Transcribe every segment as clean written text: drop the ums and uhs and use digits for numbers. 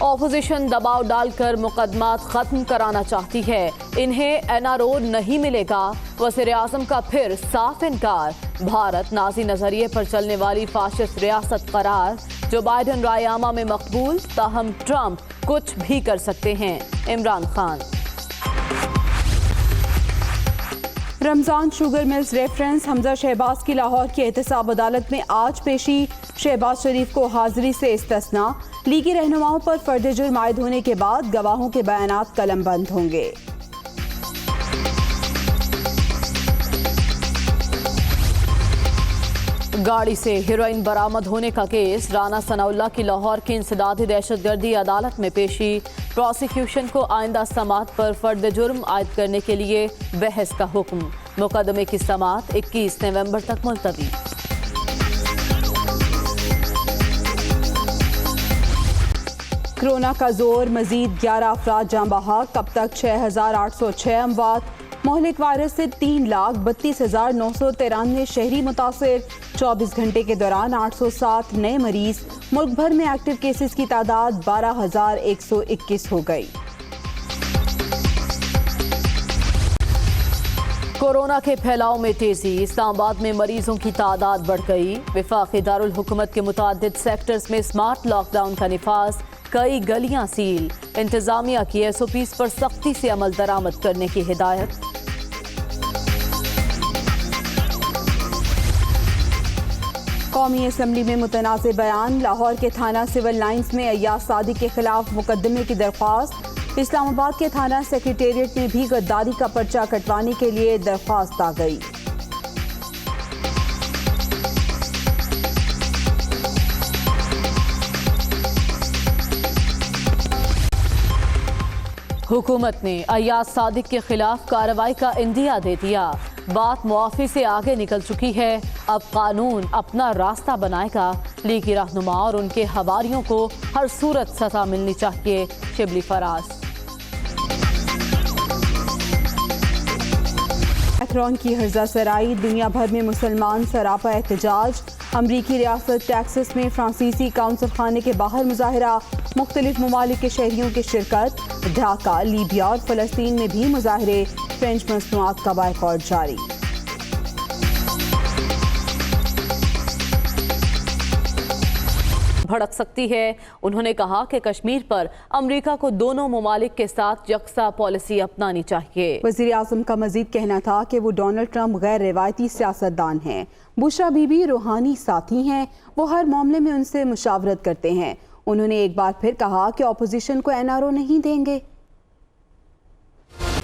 Opposition دباؤ ڈال کر مقدمات ختم کرانا چاہتی ہے، انہیں NRO نہیں ملے گا، وزیر اعظم کا پھر صاف انکار۔ بھارت نازی نظریے پر چلنے والی فاشسٹ ریاست قرار، جو بائیڈن رائے عامہ میں مقبول، تاہم ٹرمپ کچھ بھی کر سکتے ہیں، عمران خان۔ رمضان شوگر ملز ریفرنس حمزہ شہباز کی لاہور کی احتساب عدالت میں آج پیشی، شہباز شریف کو حاضری سے استثناء، لیگی رہنماؤں پر فرد جرم عائد ہونے کے بعد گواہوں کے بیانات قلم بند ہوں گے۔ گاڑی سے ہیروئن برآمد ہونے کا کیس، رانا ثناء اللہ کی لاہور کی انسدادی دہشت گردی عدالت میں پیشی، پروسیکیوشن کو آئندہ سماعت پر فرد جرم عائد کرنے کے لیے بحث کا حکم، مقدمے کی سماعت 21 نومبر تک ملتوی۔ کورونا کا زور، مزید 11 افراد جاں بحق، اب تک 6806 اموات، مہلک وائرس سے 3,32,993 شہری متاثر، 24 گھنٹے کے دوران 807 نئے مریض، ملک بھر میں ایکٹیو کیسز کی تعداد 12,121 ہو گئی۔ کورونا کے پھیلاؤ میں تیزی، اسلام آباد میں مریضوں کی تعداد بڑھ گئی، وفاقی دارالحکومت کے متعدد سیکٹرز میں سمارٹ لاک ڈاؤن کا نفاذ، کئی گلیاں سیل، انتظامیہ کی SOPs پر سختی سے عمل درآمد کرنے کی ہدایت۔ قومی اسمبلی میں متنازع بیان، لاہور کے تھانہ سول لائنز میں ایاز صادق کے خلاف مقدمے کی درخواست، اسلام آباد کے تھانہ سیکریٹریٹ میں بھی غداری کا پرچہ کٹوانے کے لیے درخواست آ گئی۔ حکومت نے ایاز صادق کے خلاف کارروائی کا عندیہ دے دیا، بات معافی سے آگے نکل چکی ہے، اب قانون اپنا راستہ بنائے گا، لیگی رہنما اور ان کے حواریوں کو ہر صورت سزا ملنی چاہیے، شبلی فراز۔ میکرون کی ہرزہ سرائی، دنیا بھر میں مسلمان سراپا احتجاج، امریکی ریاست ٹیکسس میں فرانسیسی کونسل خانے کے باہر مظاہرہ، مختلف ممالک کے شہریوں کی شرکت، ڈھاکہ، لیبیا اور فلسطین میں بھی مظاہرے، فرینچ مصنوعات کا بائیکاٹ جاری۔ بھڑک سکتی ہے، انہوں نے کہا کہ کشمیر پر امریکہ کو دونوں ممالک کے ساتھ یکساں پالیسی اپنانی چاہیے۔ وزیر اعظم کا مزید کہنا تھا کہ وہ ڈونلڈ ٹرمپ غیر روایتی سیاستدان ہیں، بشرا بی بی روحانی ساتھی ہیں، وہ ہر معاملے میں ان سے مشاورت کرتے ہیں۔ انہوں نے ایک بار پھر کہا کہ اپوزیشن کو NRO نہیں دیں گے۔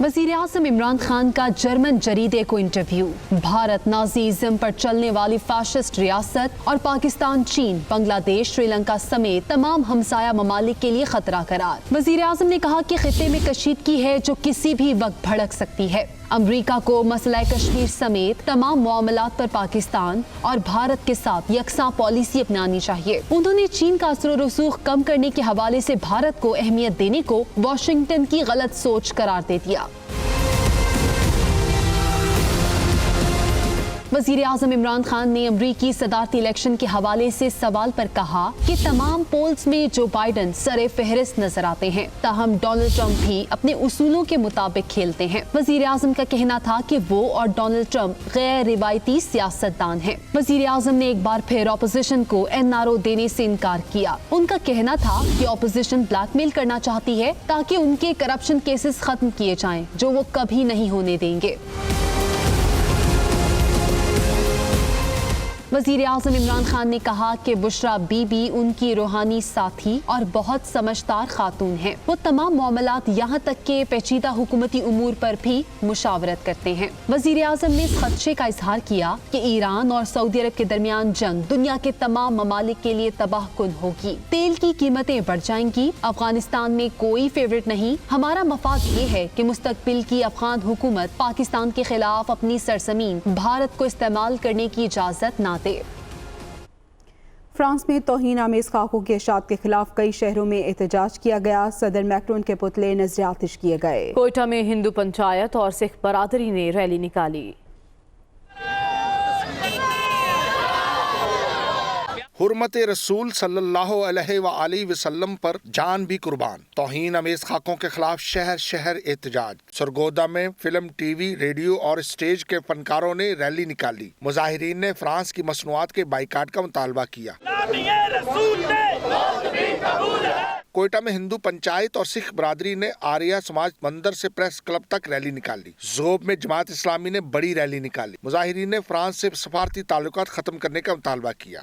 وزیر اعظم عمران خان کا جرمن جریدے کو انٹرویو، بھارت نازیزم پر چلنے والی فاشسٹ ریاست اور پاکستان، چین، بنگلہ دیش، سری لنکا سمیت تمام ہمسایہ ممالک کے لیے خطرہ قرار۔ وزیر اعظم نے کہا کہ خطے میں کشیدگی ہے جو کسی بھی وقت بھڑک سکتی ہے۔ امریکہ کو مسئلہ کشمیر سمیت تمام معاملات پر پاکستان اور بھارت کے ساتھ یکساں پالیسی اپنانی چاہیے۔ انہوں نے چین کا اثر و رسوخ کم کرنے کے حوالے سے بھارت کو اہمیت دینے کو واشنگٹن کی غلط سوچ قرار دے دیا۔ وزیر اعظم عمران خان نے امریکی صدارتی الیکشن کے حوالے سے سوال پر کہا کہ تمام پولز میں جو بائیڈن سر فہرست نظر آتے ہیں، تاہم ڈونلڈ ٹرمپ بھی اپنے اصولوں کے مطابق کھیلتے ہیں۔ وزیر اعظم کا کہنا تھا کہ وہ اور ڈونلڈ ٹرمپ غیر روایتی سیاستدان ہیں۔ وزیر اعظم نے ایک بار پھر اپوزیشن کو NRO دینے سے انکار کیا۔ ان کا کہنا تھا کہ اپوزیشن بلیک میل کرنا چاہتی ہے تاکہ ان کے کرپشن کیسز ختم کیے جائیں، جو وہ کبھی نہیں ہونے دیں گے۔ وزیر اعظم عمران خان نے کہا کہ بشرا بی بی ان کی روحانی ساتھی اور بہت سمجھدار خاتون ہیں، وہ تمام معاملات یہاں تک کہ پیچیدہ حکومتی امور پر بھی مشاورت کرتے ہیں۔ وزیر اعظم نے اس خدشے کا اظہار کیا کہ ایران اور سعودی عرب کے درمیان جنگ دنیا کے تمام ممالک کے لیے تباہ کن ہوگی، تیل کی قیمتیں بڑھ جائیں گی۔ افغانستان میں کوئی فیورٹ نہیں، ہمارا مفاد یہ ہے کہ مستقبل کی افغان حکومت پاکستان کے خلاف اپنی سرزمین بھارت کو استعمال کرنے کی اجازت نہ دے۔ فرانس میں توہین آمیز خاکوں کے اشاعت کے خلاف کئی شہروں میں احتجاج کیا گیا، صدر میکرون کے پتلے نذر آتش کیے گئے۔ کوئٹہ میں ہندو پنچایت اور سکھ برادری نے ریلی نکالی۔ हुर्मत रसूल सल्लल्लाहु अलैहि वआलिहि वसल्लम पर जान भी कुर्बान। तौहीन अमेज खाकों के खिलाफ शहर शहर एहतजाज। सरगोदा में फिल्म, टीवी, रेडियो और स्टेज के फनकारों ने रैली निकाली। मुजाहिरीन ने फ्रांस की मसनूआत के बाइकाट का मुतालबा किया। कोयटा में हिंदू पंचायत और सिख बरादरी ने आर्या समाज मंदिर से प्रेस क्लब तक रैली निकाली। ज़ोब में जमात इस्लामी ने बड़ी रैली निकाली। मुजाहिरीन ने फ्रांस से सफारती ताल्लुकात खत्म करने का मुतालबा किया।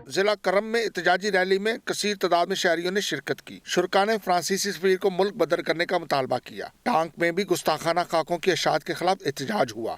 जिला करम में एहतजाजी रैली में कसीर तादाद में शहरियों ने शिरकत की। शुरका ने फ्रांसीसी सफीर को मुल्क बदर करने का मुतालबा किया। टांक में भी गुस्ताखाना खाकों की अशात के खिलाफ एहतजाज हुआ।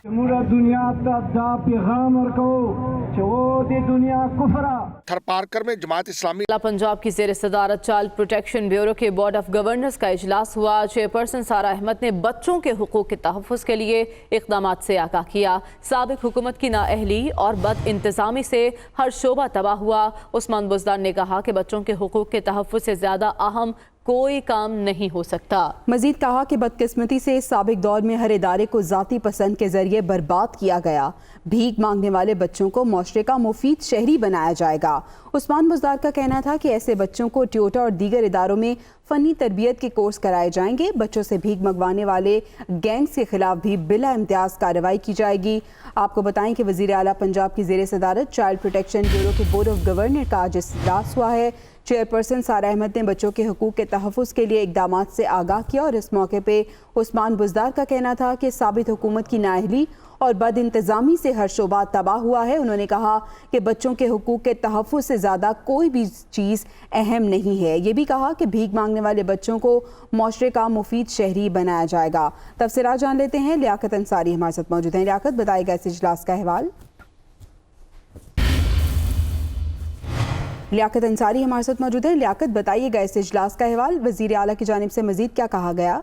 थरपारकर में जमात इस्लामी पंजाब की ज़ेर सदारत चाइल्ड प्रोटेक्शन ब्यूरो के बोर्ड ऑफ गवर्नर्स का इजलास हुआ। चेयरपर्सन सारा अहमद ने बच्चों के हुकूक के तहफ़्फ़ुज़ के लिए इक़दामात से आगाह किया। साबिक़ हुकूमत की नाअहली और बद इंतज़ामी से हर शोबा तबाह हुआ। उस्मान बुज़दार ने कहा कि बच्चों के हुकूक के तहफ़्फ़ुज़ से ज़्यादा अहम कोई काम नहीं हो सकता। मजीद कहा कि बदकिस्मती से साबिक दौर में हर इदारे को ज़ाती पसंद के जरिए बर्बाद किया गया। भीख मांगने वाले बच्चों को मुआशरे का मुफीद शहरी बनाया जाएगा। उस्मान बुज़दार का कहना था कि ऐसे बच्चों को ट्योटा और दीगर इदारों में फ़नी तरबियत के कोर्स कराए जाएंगे। बच्चों से भीख मंगवाने वाले गैंग्स के खिलाफ भी बिला इम्तियाज़ कार्रवाई की जाएगी। आपको बताएं कि वज़ीर आला पंजाब की ज़ेर सदारत चाइल्ड प्रोटेक्शन ब्यूरो के बोर्ड ऑफ गवर्नर का आज इजलास हुआ है। चेयरपर्सन सारा अहमद ने बच्चों के हुकूक के तहफ़्फ़ुज़ के लिए इक़दामात से आगाह किया और इस मौके पे उस्मान बुज़दार का कहना था कि साबित हुकूमत की नाअहली और बद इंतज़ामी से हर शोबा तबाह हुआ है। उन्होंने कहा कि बच्चों के हुकूक के तहफ़्फ़ुज़ से ज़्यादा कोई भी चीज़ अहम नहीं है। ये भी कहा कि भीख मांगने वाले बच्चों को मुआशरे का मुफीद शहरी बनाया जाएगा। तफसीलात जान लेते हैं। लियाकत अंसारी हमारे साथ मौजूद हैं। लियाकत, बताएगा इस इजलास का अहवाल। लियाकत अंसारी हमारे साथ मौजूद है। लियाकत, बताइएगा इस इजलास का अहवाल। वज़ीर आला की जानिब से मजीद क्या कहा गया?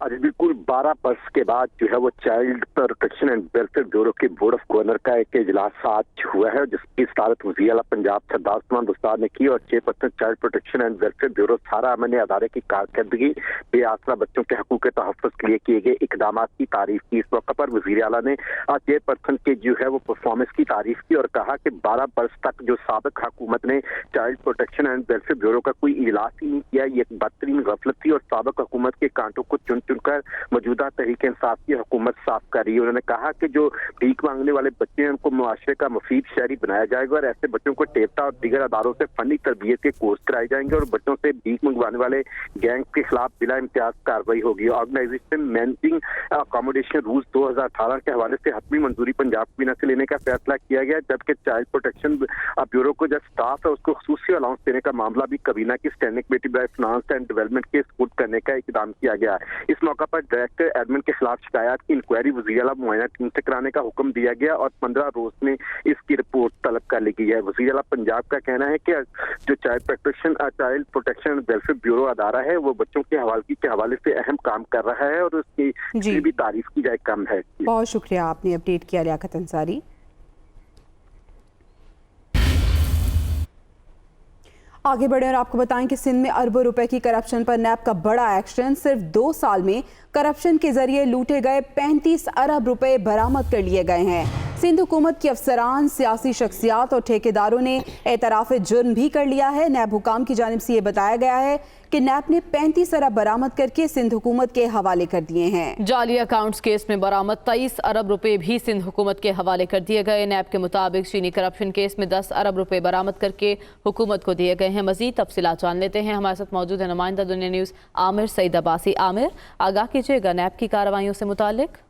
आज बिल्कुल 12 बरस के बाद जो है वो child protection and welfare bureau के बोर्ड ऑफ गवर्नर का एक इजलास आज हुआ है, जिसकी सदारत वज़ीर आला पंजाब सरदार उस्मान बुज़दार ने की और chairperson child protection and welfare bureau सारा अहमद ने अदारे की कारकर्दगी बेआसरा बच्चों के हकूक़ के तहफ़्फ़ुज़ के लिए किए गए इक़दामात की तारीफ की। इस मौके पर वज़ीर आला ने चेयरपर्सन के जो है वो परफॉर्मेंस की तारीफ की और कहा कि 12 बरस तक जो साबिक़ हुकूमत ने child protection and welfare bureau का कोई इजलास ही नहीं किया, ये एक बदतरीन गफलत थी और साबिक़ हुकूमत के कांटों को चुन कर मौजूदा तहरीक इंसाफ की हुकूमत साफ कर रही है। उन्होंने कहा कि जो भीख मांगने वाले बच्चे हैं उनको मुआशरे का मुफीद शहरी बनाया जाएगा और ऐसे बच्चों को टेप्टा और दीगर अदारों से फनी तरबियत के कोर्स कराए जाएंगे और बच्चों से भीख मंगवाने वाले गैंग के खिलाफ बिला इम्तियाज कार्रवाई होगी। ऑर्गेनाइजेशन मैनेजिंग अकोमोडेशन रूल्स 2018 के हवाले से हतमी मंजूरी पंजाब कैबिनेट से लेने का फैसला किया गया, जबकि चाइल्ड प्रोटेक्शन ब्यूरो को जो स्टाफ है उसको खुसूसी अलाउंस देने का मामला भी कबीना की standing committee by finance and development के सपुर्द करने का इक़दाम किया गया। इस मौका पर डायरेक्टर एडमिन के खिलाफ शिकायत की इंक्वायरी वज़ीर आला मुआयना टीम से कराने का हुक्म दिया गया और 15 रोज में इसकी रिपोर्ट तलब कर ली गई है। वज़ीर आला पंजाब का कहना है कि जो child protection and welfare bureau अदारा है वो बच्चों के हवाले से अहम काम कर रहा है और उसकी भी तारीफ की जाए कम है। बहुत शुक्रिया, आपने अपडेट किया लियाकत अंसारी। आगे बढ़े और आपको बताएं कि सिंध में अरबों रुपए की करप्शन पर नैब का बड़ा एक्शन। सिर्फ 2 साल में करप्शन के जरिए लूटे गए 35 अरब रुपए बरामद कर लिए गए हैं। सिंध हुकूमत की अफसरान, सियासी शख्सियात और ठेकेदारों ने एतराफ़ जुर्म भी कर लिया है। नैब हुकाम की जानिब से ये बताया गया है कि नैब ने 35 अरब बरामद करके सिंध हुकूमत के हवाले कर दिए हैं। जाली अकाउंट्स केस में बरामद 23 अरब रुपए भी सिंध हुकूमत के हवाले कर दिए गए। नैब के मुताबिक चीनी करप्शन केस में 10 अरब रुपए बरामद करके हुकूमत को दिए गए हैं। मजीद तफसीलात जान लेते हैं। हमारे साथ मौजूद है नुमाइंदा दुनिया न्यूज़ आमिर सईद अब्बासी। आमिर, आगाह कीजिएगा नैब की कार्रवाइयों से मुतालिक।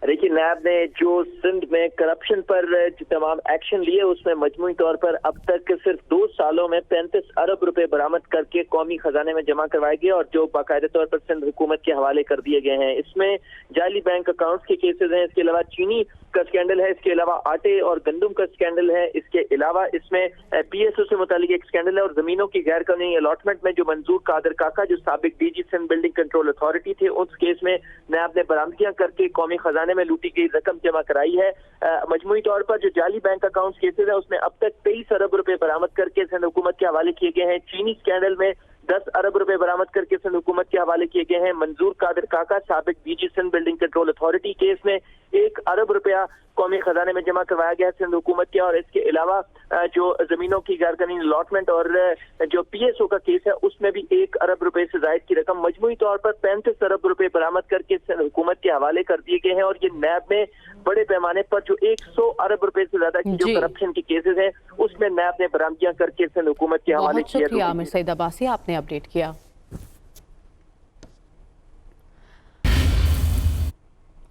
देखिए, नैब ने जो सिंध में करप्शन पर जो तमाम एक्शन लिए उसमें मजमूई तौर पर अब तक सिर्फ 2 सालों में 35 अरब रुपए बरामद करके कौमी खजाने में जमा करवाए गए और जो बाकायदे तौर पर सिंध हुकूमत के हवाले कर दिए गए हैं। इसमें जाली बैंक अकाउंट्स के केसेस हैं, इसके अलावा चीनी का स्कैंडल है, इसके अलावा आटे और गंदम का स्कैंडल है, इसके अलावा इसमें PSO से मुतालिक एक स्कैंडल है और जमीनों की गैर कानूनी अलॉटमेंट में जो मंजूर कादर काका जो साबिक DG Sindh building control authority थे उस केस में नैब ने बरामदगियां करके कौमी खजाने में लूटी गई रकम जमा कराई है। मजमूई तौर पर जो जाली बैंक अकाउंट्स केसेस है उसमें अब तक 23 अरब रुपए बरामद करके सिंध हुकूमत के हवाले किए गए हैं। चीनी स्कैंडल में 10 अरब रुपए बरामद करके सिंध हुकूमत के हवाले किए गए हैं। मंजूर कादिर काका साबिक DG Sindh building control authority केस में 1 अरब रुपया कौमी खजाने में जमा करवाया गया सिंध हुकूमत के। और इसके अलावा जो जमीनों की गैरकानूनी अलॉटमेंट और जो PSO का केस है उसमें भी 1 अरब रुपए से जायद की रकम मजमूई तौर पर 35 अरब रुपए बरामद करके सिंध हुकूमत के हवाले कर दिए गए हैं। और ये नैब में बड़े पैमाने पर जो 100 अरब रुपए से ज्यादा की जो करप्शन के केसेस हैं उसमें नैब ने बरामदियां करके सिंध हुकूमत के हवाले किया। शुक्रिया आमिर सईद अब्बासी, आपने अपडेट किया।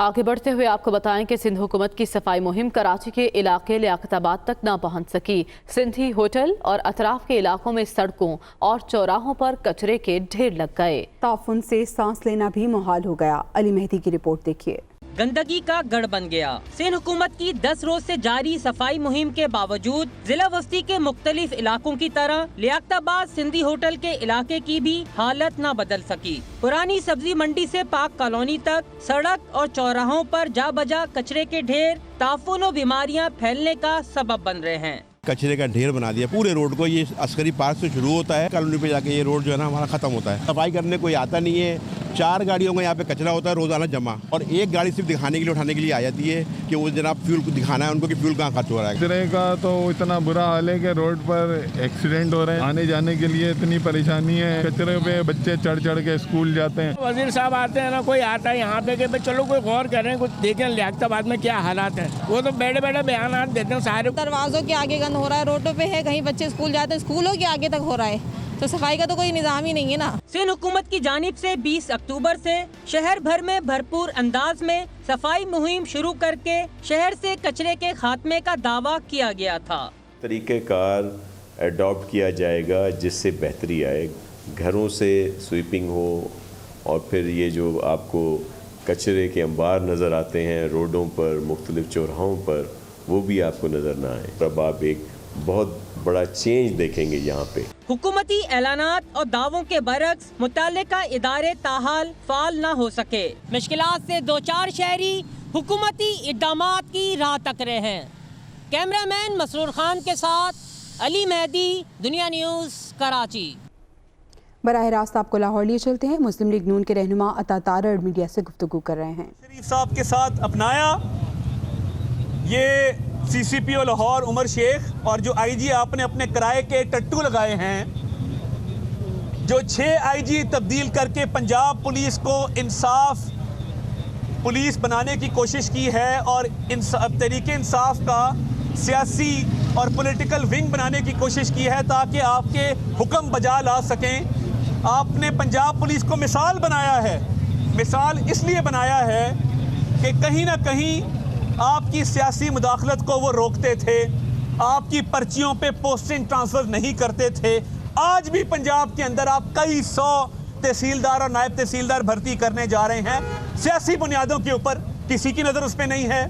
आगे बढ़ते हुए आपको बताएं कि सिंध हुकूमत की सफाई मुहिम कराची के इलाके लियाकताबाद तक न पहुंच सकी। सिंधी होटल और अतराफ के इलाकों में सड़कों और चौराहों पर कचरे के ढेर लग गए। ताफुन से सांस लेना भी मुहाल हो गया। अली मेहदी की रिपोर्ट देखिए। गंदगी का गढ़ बन गया। सिंध हुकूमत की 10 रोज से जारी सफाई मुहिम के बावजूद जिला वस्ती के मुख्तलिफ इलाकों की तरह लियाकताबाद सिंधी होटल के इलाके की भी हालत न बदल सकी। पुरानी सब्जी मंडी से पाक कॉलोनी तक सड़क और चौराहों पर जा बजा कचरे के ढेर ताफुन और बीमारियां फैलने का सबब बन रहे हैं। कचरे का ढेर बना दिया पूरे रोड को। ये अस्करी पार्क से शुरू होता है, कॉलोनी पे जाके ये रोड जो है ना हमारा खत्म होता है। सफाई करने कोई आता नहीं है। 4 गाड़ियों का यहाँ पे कचरा होता है रोजाना जमा, और 1 गाड़ी सिर्फ दिखाने के लिए उठाने के लिए आ जाती है कि वो जनाब फ्यूल को दिखाना है उनको कि फ्यूल कहाँ खर्च हो रहा है। कचरे का तो इतना बुरा हाल है कि रोड पर एक्सीडेंट हो रहे हैं, आने जाने के लिए इतनी परेशानी है। कचरे पे बच्चे चढ़ चढ़ के स्कूल जाते हैं। वजीर साहब आते हैं ना, कोई आता है यहाँ पे कि चलो कोई गौर करें, कुछ देखें लियाकताबाद में क्या हालात है। वो तो बैठे बैठे बयान देते हैं सारे। दरवाजों के आगे गंद हो रहा है, रोडों पे है, कहीं बच्चे स्कूल जाते हैं, स्कूलों के आगे तक हो रहा है, तो सफाई का तो कोई निजाम ही नहीं है ना। सिंध हुकूमत की जानिब से 20 अक्टूबर से शहर भर में भरपूर अंदाज में सफाई मुहिम शुरू करके शहर से कचरे के खात्मे का दावा किया गया था। तरीक़ेकार अडॉप्ट किया जाएगा जिससे बेहतरी आए। घरों से स्वीपिंग हो, और फिर ये जो आपको कचरे के अंबार नज़र आते हैं रोडों पर, मुख्तलिफ चौराहों पर, वो भी आपको नज़र ना आए। अब आप एक बहुत बड़ा चेंज देखेंगे यहाँ पे। हुकूमती ऐलानात और दावों के बरक्स मुताल्लिका इदारे ताहाल फाल न हो सके। मुश्किलात से 2-4 शहरी हुकूमती इक़दामात की राह तक रहे हैं। कैमरामैन मसरूर खान के साथ अली मेहदी, दुनिया न्यूज़, कराची। बराह रास्त आपको लाहौर लिए चलते हैं। मुस्लिम लीग नून के रहनुमा अता तारड़ मीडिया से गुफ्तगू कर रहे हैं। शरीफ साहब के साथ अपनाया ये CCPO लाहौर उमर शेख और जो IG आपने अपने किराए के टट्टू लगाए हैं, जो 6 IG तब्दील करके पंजाब पुलिस को इंसाफ पुलिस बनाने की कोशिश की है और तरीके इंसाफ का सियासी और पॉलिटिकल विंग बनाने की कोशिश की है ताकि आपके हुक्म बजा ला सकें। आपने पंजाब पुलिस को मिसाल बनाया है। मिसाल इसलिए बनाया है कि कहीं ना कहीं आपकी सियासी मुदाखलत को वो रोकते थे, आपकी पर्चियों पे पोस्टिंग ट्रांसफ़र नहीं करते थे। आज भी पंजाब के अंदर आप कई 100 तहसीलदार और नायब तहसीलदार भर्ती करने जा रहे हैं सियासी बुनियादों के ऊपर, किसी की नज़र उस पर नहीं है।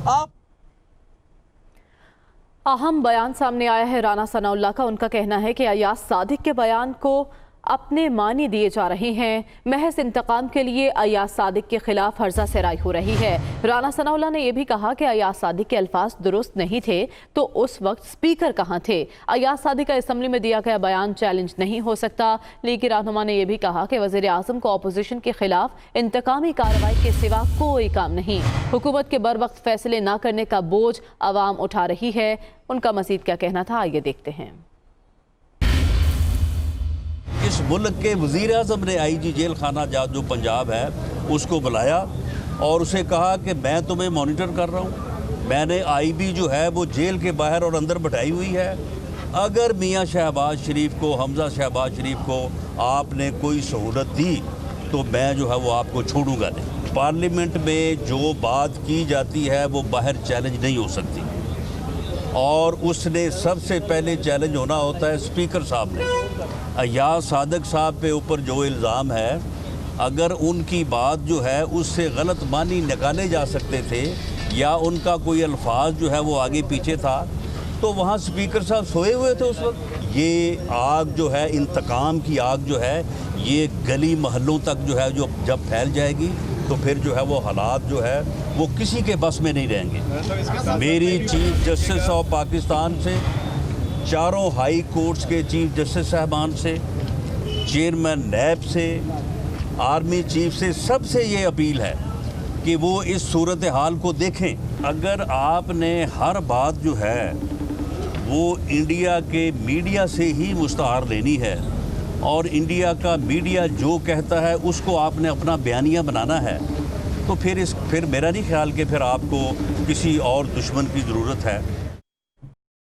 आप अहम बयान सामने आया है राना सनाउल्लाह का। उनका कहना है कि अयाज सादिक के बयान को अपने मानी दिए जा रहे हैं। महज इंतकाम के लिए अयाज सादिक के खिलाफ हर्जा सराई हो रही है। राना सनाउल्लाह ने यह भी कहा कि अयाज सादिक के अल्फाज दुरुस्त नहीं थे तो उस वक्त स्पीकर कहाँ थे। अयाज सादिक का असम्बली में दिया गया बयान चैलेंज नहीं हो सकता। लीग के रहनुमा ने यह भी कहा कि वज़ीर आज़म को अपोजिशन के खिलाफ इंतकामी कार्रवाई के सिवा कोई काम नहीं। हुकूमत के बर वक्त फैसले न करने का बोझ अवाम उठा रही है। उनका मज़ीद क्या कहना था, आइए देखते हैं। इस मुल्क के वज़ीर आज़म ने IG जेल खाना जो पंजाब है उसको बुलाया और उसे कहा कि मैं तुम्हें मॉनिटर कर रहा हूँ। मैंने IB जो है वो जेल के बाहर और अंदर बैठाई हुई है। अगर मियाँ शहबाज शरीफ को, हमजा शहबाज शरीफ को आपने कोई सहूलत दी तो मैं जो है वो आपको छोड़ूंगा नहीं। पार्लियामेंट में जो बात की जाती है वो बाहर चैलेंज नहीं हो सकती, और उसने सबसे पहले चैलेंज होना होता है स्पीकर साहब ने। अयाज सादिक साहब पे ऊपर जो इल्ज़ाम है, अगर उनकी बात जो है उससे गलत मानी निकाले जा सकते थे या उनका कोई अल्फाज जो है वो आगे पीछे था, तो वहाँ स्पीकर साहब सोए हुए थे उस वक्त। ये आग जो है, इंतकाम की आग जो है, ये गली महलों तक जो है जो जब फैल जाएगी तो फिर जो है वो हालात जो है वो किसी के बस में नहीं रहेंगे। मेरी चीफ जस्टिस ऑफ पाकिस्तान से, चारों हाई कोर्ट्स के चीफ जस्टिस साहबान से चेयरमैन नैब से, आर्मी चीफ से, सबसे ये अपील है कि वो इस सूरत हाल को देखें। अगर आपने हर बात जो है वो इंडिया के मीडिया से ही मुस्तआर लेनी है और इंडिया का मीडिया जो कहता है उसको आपने अपना बयानिया बनाना है, तो फिर मेरा नहीं ख्याल कि फिर आपको किसी और दुश्मन की ज़रूरत है।